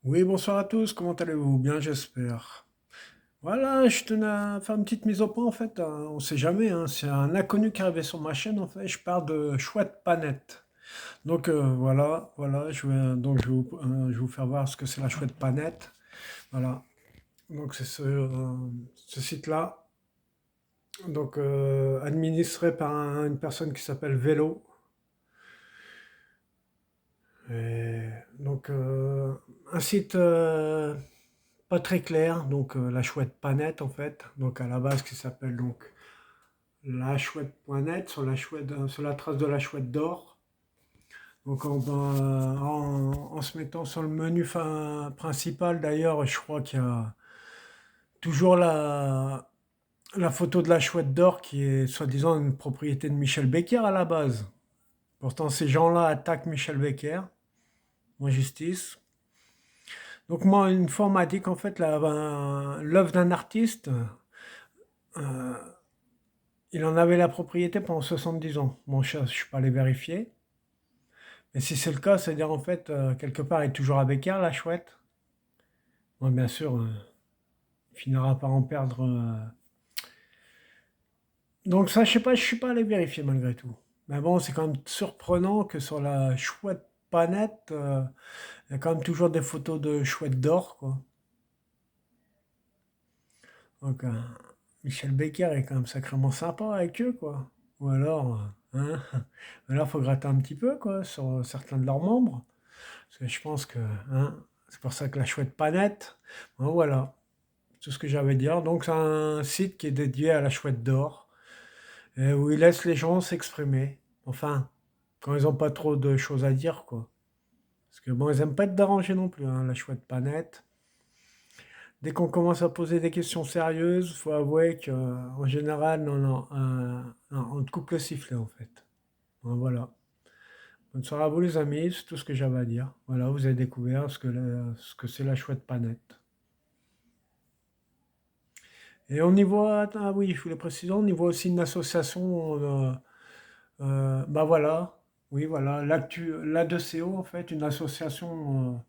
Oui, bonsoir à tous, comment allez-vous? Bien, j'espère. Voilà, je tenais à faire une petite mise au point en fait, on sait jamais, hein, c'est un inconnu qui est arrivé sur ma chaîne en fait, je parle de Chouette Panette. Donc voilà, je vais vous faire voir ce que c'est la Chouette Panette. Voilà, donc c'est ce site-là, donc administré par une personne qui s'appelle Vélo. Et donc un site pas très clair, donc la Chouette Panette en fait, donc à la base qui s'appelle donc la chouette.net sur la trace de la chouette d'or. Donc en se mettant sur le menu principal, d'ailleurs, je crois qu'il y a toujours la photo de la chouette d'or qui est soi-disant une propriété de Michel Becker à la base. Pourtant, ces gens-là attaquent Michel Becker en justice. Donc moi, une fois, on m'a dit qu'en fait, l'œuvre d'un artiste, euh, il en avait la propriété pendant 70 ans. Bon, je ne suis pas allé vérifier. Mais si c'est le cas, c'est-à-dire en fait, quelque part, il est toujours à Becker, la chouette. Bon, bien sûr, il finira par en perdre. Donc ça, je sais pas, je suis pas allé vérifier malgré tout. Mais bon, c'est quand même surprenant que sur la chouette panette, il y a quand même toujours des photos de chouettes d'or, quoi. Donc, Michel Becker est quand même sacrément sympa avec eux, quoi. Ou alors, ou alors faut gratter un petit peu, quoi, sur certains de leurs membres. Parce que je pense que, c'est pour ça que la chouette panette. Bon, voilà. Tout ce que j'avais à dire. Donc c'est un site qui est dédié à la chouette d'or, où il laisse les gens s'exprimer. Enfin, quand ils n'ont pas trop de choses à dire, quoi. Parce que bon, ils aiment pas être dérangés non plus, hein, la chouette pas nette. Dès qu'on commence à poser des questions sérieuses, faut avouer que, en général, non, non, on te coupe le sifflet en fait. Bon, voilà. Bonne soirée à vous les amis, c'est tout ce que j'avais à dire. Voilà, vous avez découvert ce que c'est la chouette pas nette. Et on y voit, ah oui, je voulais préciser, on y voit aussi une association. Bah voilà, oui voilà, l'ADCO en fait, une association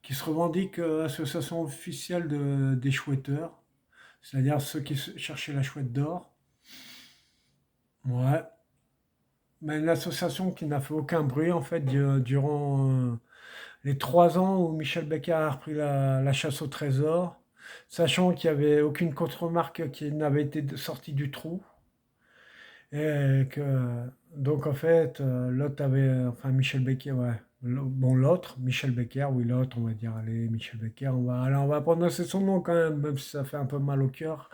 qui se revendique association officielle des chouetteurs, c'est-à-dire ceux qui cherchaient la chouette d'or. Ouais, mais une association qui n'a fait aucun bruit en fait durant les 3 ans où Michel Becker a repris la chasse au trésor, sachant qu'il n'y avait aucune contre-remarque qui n'avait été sortie du trou. Et que, donc en fait, l'autre avait, enfin Michel Becker, ouais. Bon, l'autre, Michel Becker, oui, l'autre, on va dire, allez, Michel Becker, on va prononcer son nom quand même, même si ça fait un peu mal au cœur.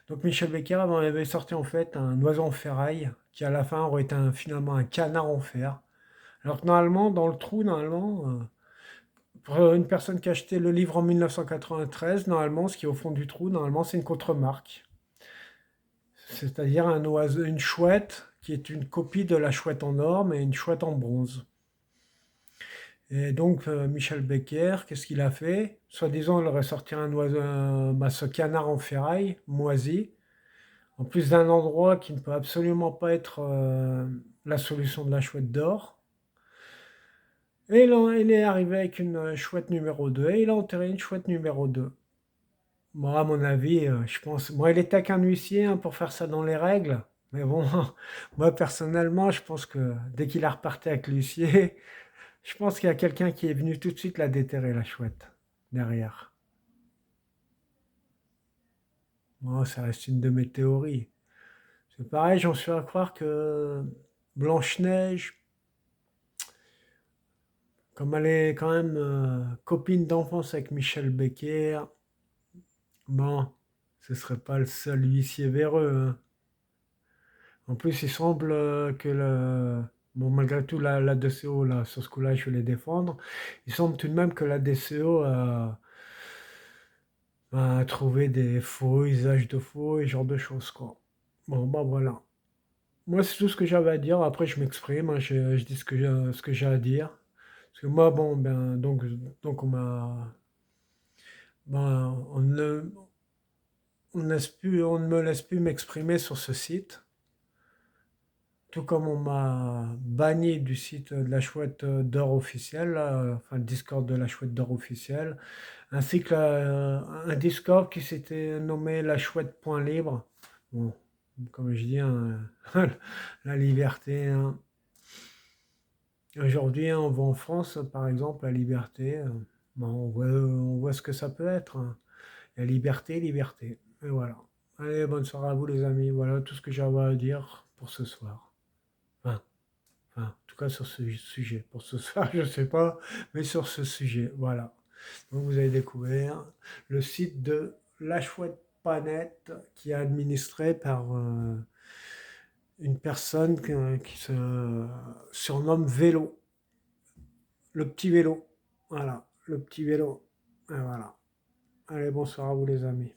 Donc Michel Becker avait sorti en fait un oiseau en ferraille, qui à la fin aurait été finalement un canard en fer. Alors que normalement, dans le trou, normalement, pour une personne qui a acheté le livre en 1993, normalement, ce qui est au fond du trou, normalement, c'est une contre-marque. C'est-à-dire un oiseau, une chouette qui est une copie de la chouette en or, mais une chouette en bronze. Et donc Michel Becker, qu'est-ce qu'il a fait? Soi-disant, il aurait sorti un oiseau, bah, ce canard en ferraille, moisi, en plus d'un endroit qui ne peut absolument pas être la solution de la chouette d'or. Et il est arrivé avec une chouette numéro 2 et il a enterré une chouette numéro 2. Bon, à mon avis, je pense. Bon, il était qu'un huissier hein, pour faire ça dans les règles. Mais bon, moi personnellement, je pense que dès qu'il a reparti avec l'huissier, je pense qu'il y a quelqu'un qui est venu tout de suite la déterrer, la chouette, derrière. Bon, ça reste une de mes théories. C'est pareil, j'en suis à croire que Blanche-Neige, comme elle est quand même copine d'enfance avec Michel Becker, bon, ce serait pas le seul huissier véreux, hein. En plus, il semble que bon, malgré tout, la DCO, là, sur ce coup-là, je vais les défendre. Il semble tout de même que la DCO a trouvé des faux usages de faux et ce genre de choses, quoi. Bon, bah voilà. Moi, c'est tout ce que j'avais à dire. Après, je m'exprime, hein, je dis ce que j'ai à dire. Parce que moi, bon, ben, donc ben, on ne me laisse plus m'exprimer sur ce site. Tout comme on m'a banni du site de la Chouette d'Or officiel, là, enfin le Discord de la Chouette d'Or officiel, ainsi que un Discord qui s'était nommé la Chouette.libre. Bon, comme je dis, hein, la liberté, hein. Aujourd'hui, hein, on va en France, par exemple, la liberté, ben, on voit ce que ça peut être, hein. La liberté, liberté. Et voilà. Allez, bonne soirée à vous les amis. Voilà tout ce que j'avais à dire pour ce soir. Enfin, en tout cas sur ce sujet. Pour ce soir, je ne sais pas, mais sur ce sujet. Voilà. Donc vous avez découvert le site de La Chouette Panette qui est administré par une personne qui se surnomme Vélo. Le petit vélo. Voilà. Le petit vélo. Et voilà. Allez, bonsoir à vous les amis.